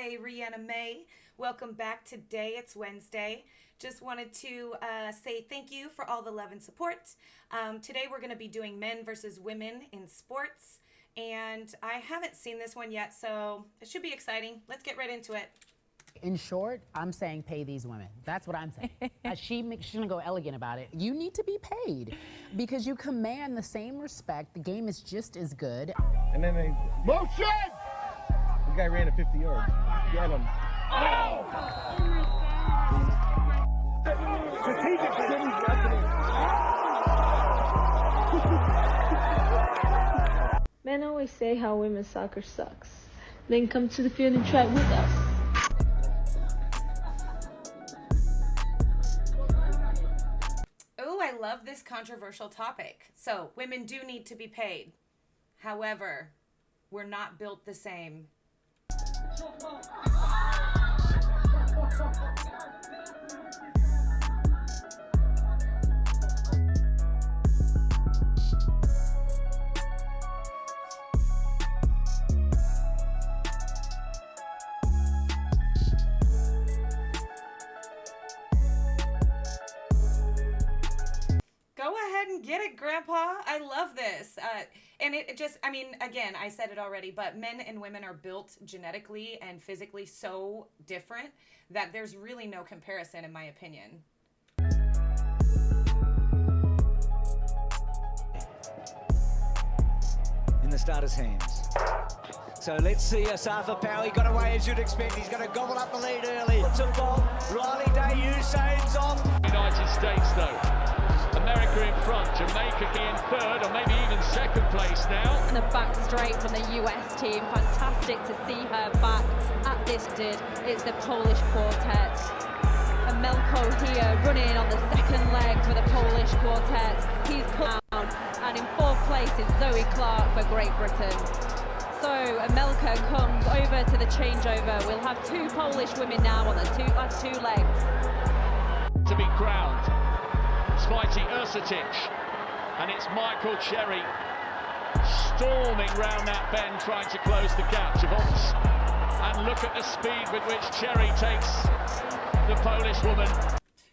Hey, Rihanna May. Welcome back. Today it's Wednesday. Just wanted to say thank you for all the love and support. Today we're going to be doing men versus women in sports. And I haven't seen this one yet, so it should be exciting. Let's get right into it. In short, I'm saying pay these women. That's what I'm saying. She's gonna go elegant about it. You need to be paid because you command the same respect. The game is just as good. And then they motion. The guy ran at 50 yards. Get him. Strategic positioning. Men always say how women's soccer sucks. Then come to the field and try it with us. Oh, I love this controversial topic. So, women do need to be paid. However, we're not built the same. Go ahead and get it, Grandpa. I love this. And it just, I mean, again, I said it already, but men and women are built genetically and physically so different that there's really no comparison, in my opinion. In the starter's hands. So let's see Asafa Powie got away as you'd expect. He's going to gobble up the lead early. It's a ball. Riley Day Usain's off. United States though. America in front, Jamaica in third or maybe even second place now. And the back straight from the US team. Fantastic to see her back at this did. It's the Polish quartet. And Melko here running on the second leg for the Polish quartet. He's put down. And in fourth place is Zoe Clark for Great Britain. So Amelka comes over to the changeover. We'll have two Polish women now on the last two legs. To be crowned. Svite Ursutic, and it's Michael Cherry storming round that bend trying to close the gap. Javons, and look at the speed with which Cherry takes the Polish woman.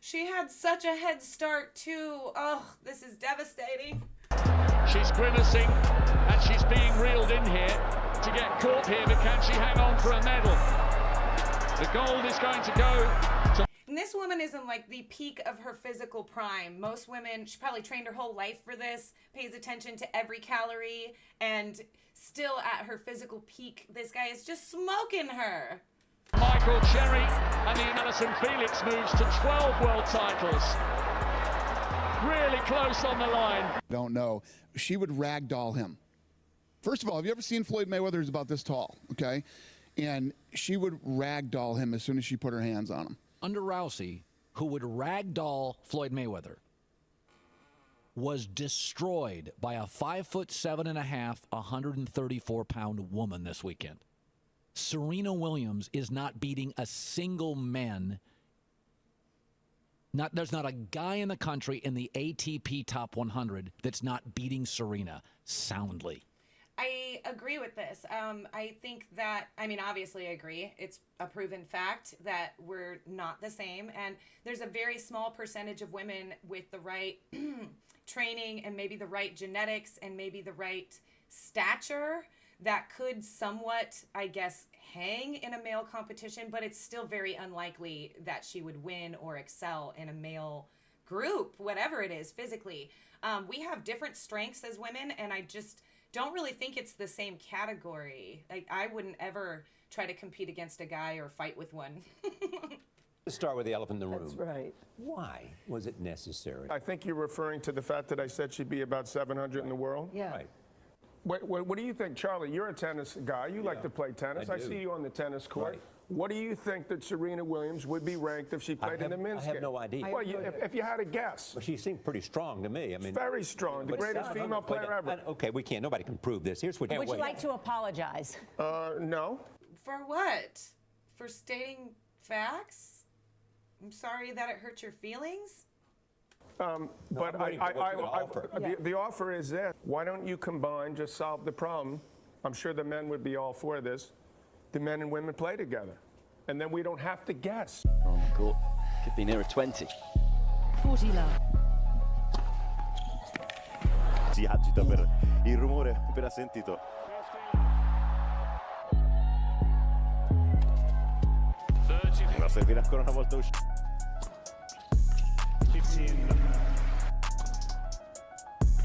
She had such a head start too. Oh, this is devastating. She's grimacing and she's being reeled in here to get caught here, but can she hang on for a medal? The gold is going to go to... And this woman is in like the peak of her physical prime. Most women, she probably trained her whole life for this, pays attention to every calorie, and still at her physical peak, this guy is just smoking her. Michael Cherry and the Alison Felix moves to 12 world titles. Really close on the line. Don't know. She would ragdoll him. First of all, have you ever seen Floyd Mayweather? He's about this tall, okay? And she would ragdoll him as soon as she put her hands on him. Under Rousey, who would ragdoll Floyd Mayweather, was destroyed by a 5'7.5", 134-pound woman this weekend. Serena Williams is not beating a single man. There's not a guy in the country in the ATP Top 100 that's not beating Serena soundly. I agree with this. I think that, I mean, obviously I agree. It's a proven fact that we're not the same. And there's a very small percentage of women with the right training and maybe the right genetics and maybe the right stature that could somewhat, I guess, hang in a male competition, but it's still very unlikely that she would win or excel in a male group, whatever it is, physically. We have different strengths as women, and I just don't really think it's the same category. Like, I wouldn't ever try to compete against a guy or fight with one. Let's start with the elephant in the room. That's right. Why was it necessary? I think you're referring to the fact that I said she'd be about 700 in the world. Yeah. Right. What do you think, Charlie? You're a tennis guy. You like to play tennis. I see you on the tennis court. Right. What do you think that Serena Williams would be ranked if she played in the men's game? I have no idea. Well, if you had a guess. Well, she seemed pretty strong to me. I mean, Very strong. The but greatest female player ever. Okay, we can't. Nobody can prove this. Here's what. Would you like to apologize? No. For what? For stating facts? I'm sorry that it hurt your feelings. But the offer is this. Why don't you combine, just solve the problem? I'm sure the men would be all for this. the men and women play together. And then we don't have to guess. On the court, could be nearer 20. 40 love. Si agita per il rumore appena sentito. Va a servire ancora una volta uscita.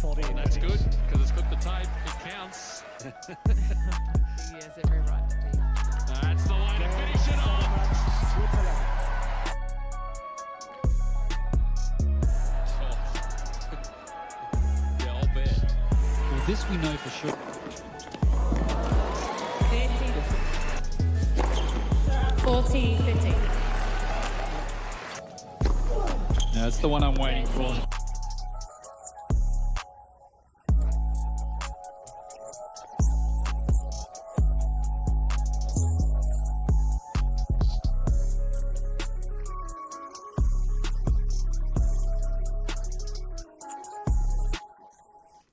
14. That's good, because it's got the tape. It counts. He has every right to be. That's the way to finish it off. Yeah, I'll bet. Well, this we know for sure. 40, 50. That's the one I'm waiting for.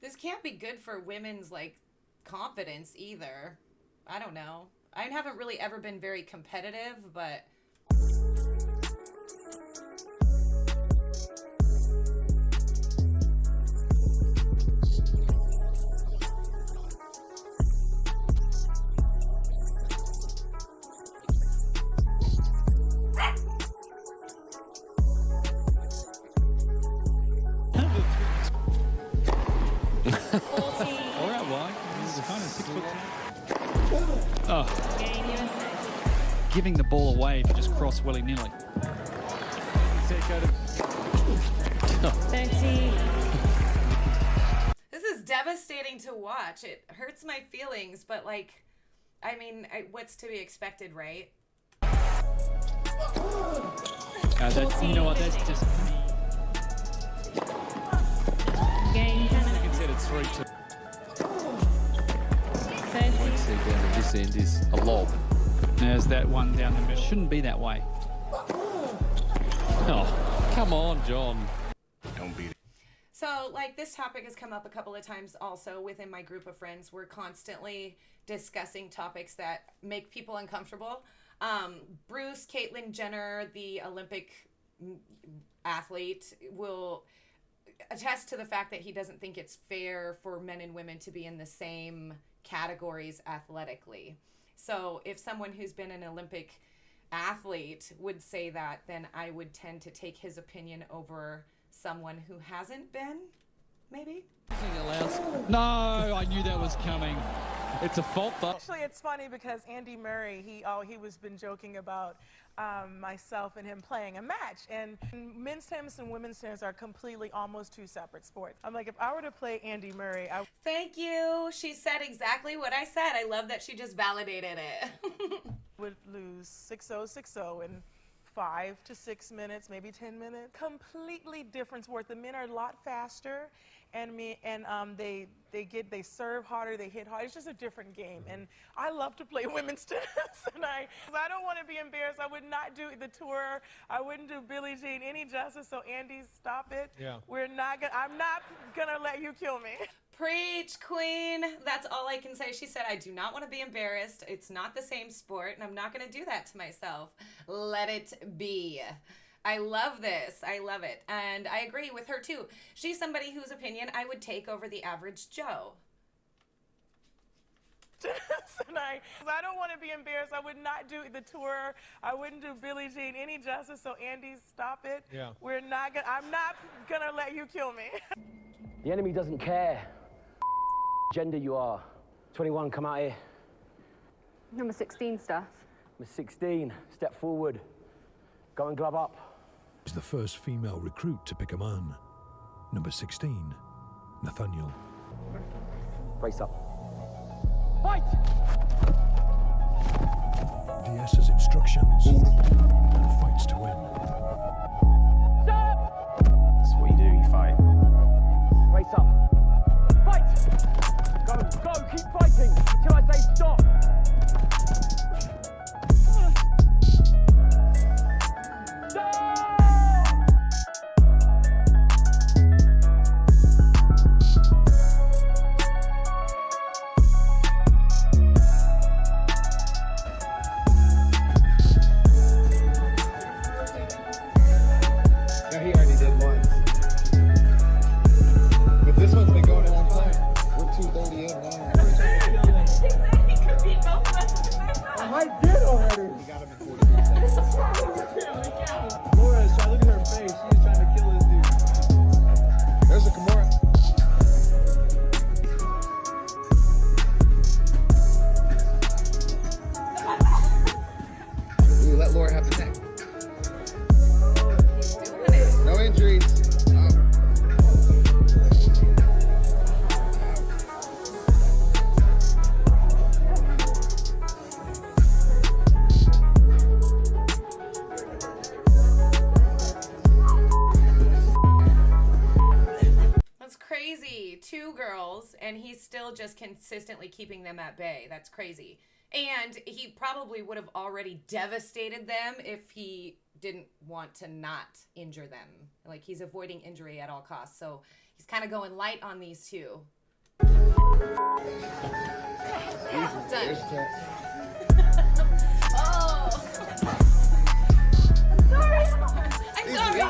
This can't be good for women's like confidence either. I don't know. I haven't really ever been very competitive, but All right, why? This is kind of 6 foot 10. Oh. Giving the ball away if you just cross willy-nilly. 30. this is devastating to watch. It hurts my feelings, but like, I mean, what's to be expected, right? That's, you know what, that's just... Game 10. You can set it 3-2. What you see down at this end is a lob. There's that one down the middle. Shouldn't be that way. Oh, come on, John. Don't beat it. So, like, this topic has come up a couple of times also within my group of friends. We're constantly discussing topics that make people uncomfortable. Bruce, Caitlyn Jenner, the Olympic athlete, will attest to the fact that he doesn't think it's fair for men and women to be in the same categories athletically. So if someone who's been an Olympic athlete would say that, then I would tend to take his opinion over someone who hasn't been, maybe? No, I knew that was coming. It's a fault, though. Actually, it's funny because Andy Murray, he was been joking about myself and him playing a match. And men's tennis and women's tennis are completely almost two separate sports. I'm like, if I were to play Andy Murray, I... Thank you. She said exactly what I said. I love that she just validated it. would lose 6-0, 6-0 in 5 to 6 minutes, maybe 10 minutes. Completely different sport. The men are a lot faster, and they serve harder, they hit harder. It's just a different game, and I love to play women's tennis. And I don't want to be embarrassed. I would not do the tour. I wouldn't do Billie Jean any justice. So Andy, stop it. Yeah. I'm not gonna let you kill me. Preach, queen. That's all I can say. She said, I do not want to be embarrassed. It's not the same sport, and I'm not going to do that to myself. Let it be. I love this. I love it. And I agree with her, too. She's somebody whose opinion I would take over the average Joe. And I don't want to be embarrassed. I would not do the tour. I wouldn't do Billie Jean any justice. So Andy, stop it. Yeah. I'm not gonna let you kill me. The enemy doesn't care. Gender you are. 21, come out here. Number 16 stuff. Number 16, step forward. Go and glove up. Is the first female recruit to pick a man. Number 16, Nathaniel. Brace up. Fight! DS's instructions. And fights to win. Stop! That's what you do, you fight. Brace up. Fight! Go, keep fighting until I say stop. crazy. 2 girls, and he's still just consistently keeping them at bay. That's crazy. And he probably would have already devastated them if he didn't want to not injure them. Like, he's avoiding injury at all costs. So he's kind of going light on these 2. Done. Oh. I'm sorry.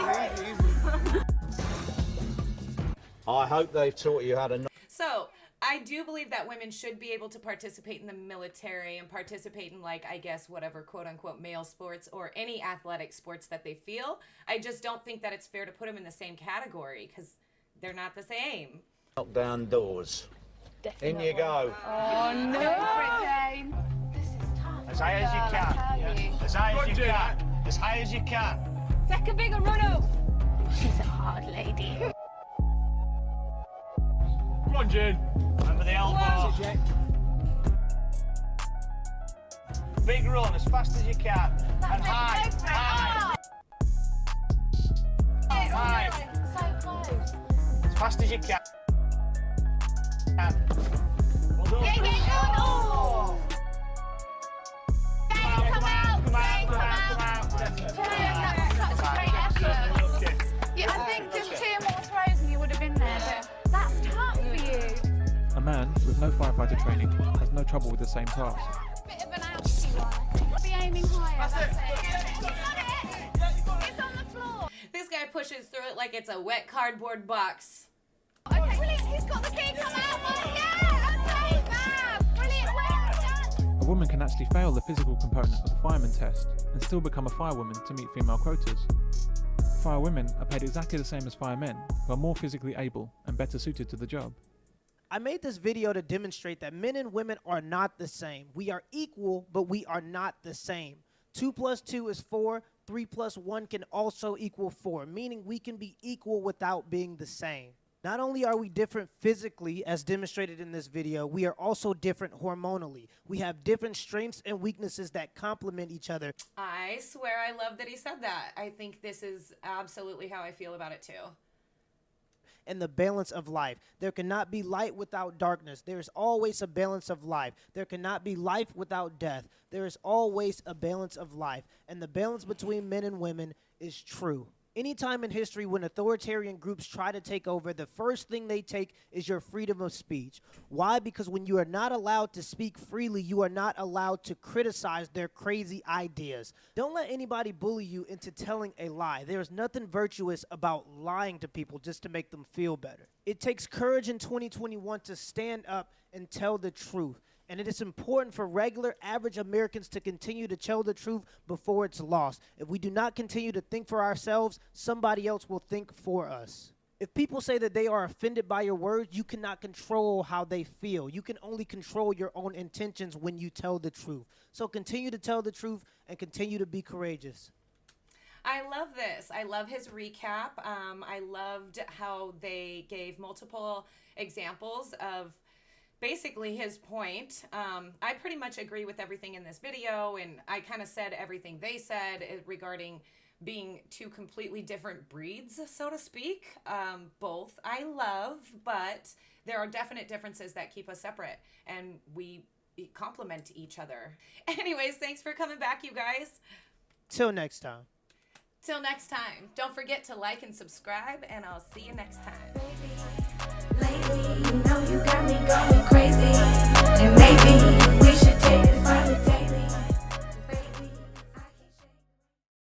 I hope they've taught you how to. So, I do believe that women should be able to participate in the military and participate in, like, I guess, whatever quote-unquote male sports or any athletic sports that they feel. I just don't think that it's fair to put them in the same category because they're not the same. Knock down doors. Definitely. In you go. Oh, no. As high as you can. As high as you can. As high as you can. Take a bigger run up. She's a hard lady. Come on, Jane. Remember the elbow. Big run as fast as you can. And high. High. High. So close. As fast as you can. Well done. Oh. Come out. That's such a great effort. Yeah, I think just 2 more throws and you would have been there. But that's tough for you. A man with no firefighter training has no trouble with the same task. Bit of an ouchie one, I think. Be aiming higher. That's it. It's on the floor. This guy pushes through it like it's a wet cardboard box. Okay, brilliant. He's got the key. Come out. Yeah, okay, man. Brilliant. Well done. A woman can actually fail the physical component of the fireman test and still become a firewoman to meet female quotas. Firewomen are paid exactly the same as firemen, who are more physically able and better suited to the job. I made this video to demonstrate that men and women are not the same. We are equal, but we are not the same. 2 + 2 is 4. 3 + 1 can also equal 4, meaning we can be equal without being the same. Not only are we different physically, as demonstrated in this video, we are also different hormonally. We have different strengths and weaknesses that complement each other. I swear I love that he said that. I think this is absolutely how I feel about it too. And the balance of life. There cannot be light without darkness. There is always a balance of life. There cannot be life without death. There is always a balance of life. And the balance between men and women is true. Anytime in history when authoritarian groups try to take over, the first thing they take is your freedom of speech. Why? Because when you are not allowed to speak freely, you are not allowed to criticize their crazy ideas. Don't let anybody bully you into telling a lie. There is nothing virtuous about lying to people just to make them feel better. It takes courage in 2021 to stand up and tell the truth. And it is important for regular, average Americans to continue to tell the truth before it's lost. If we do not continue to think for ourselves, somebody else will think for us. If people say that they are offended by your words, you cannot control how they feel. You can only control your own intentions when you tell the truth. So continue to tell the truth and continue to be courageous. I love this. I love his recap. I loved how they gave multiple examples of basically his point. I pretty much agree with everything in this video, and I kind of said everything they said regarding being 2 completely different breeds, so to speak. Both I love, but there are definite differences that keep us separate, and we complement each other. Anyways, thanks for coming back, you guys. Till next time. Till next time, don't forget to like and subscribe, and I'll see you next time.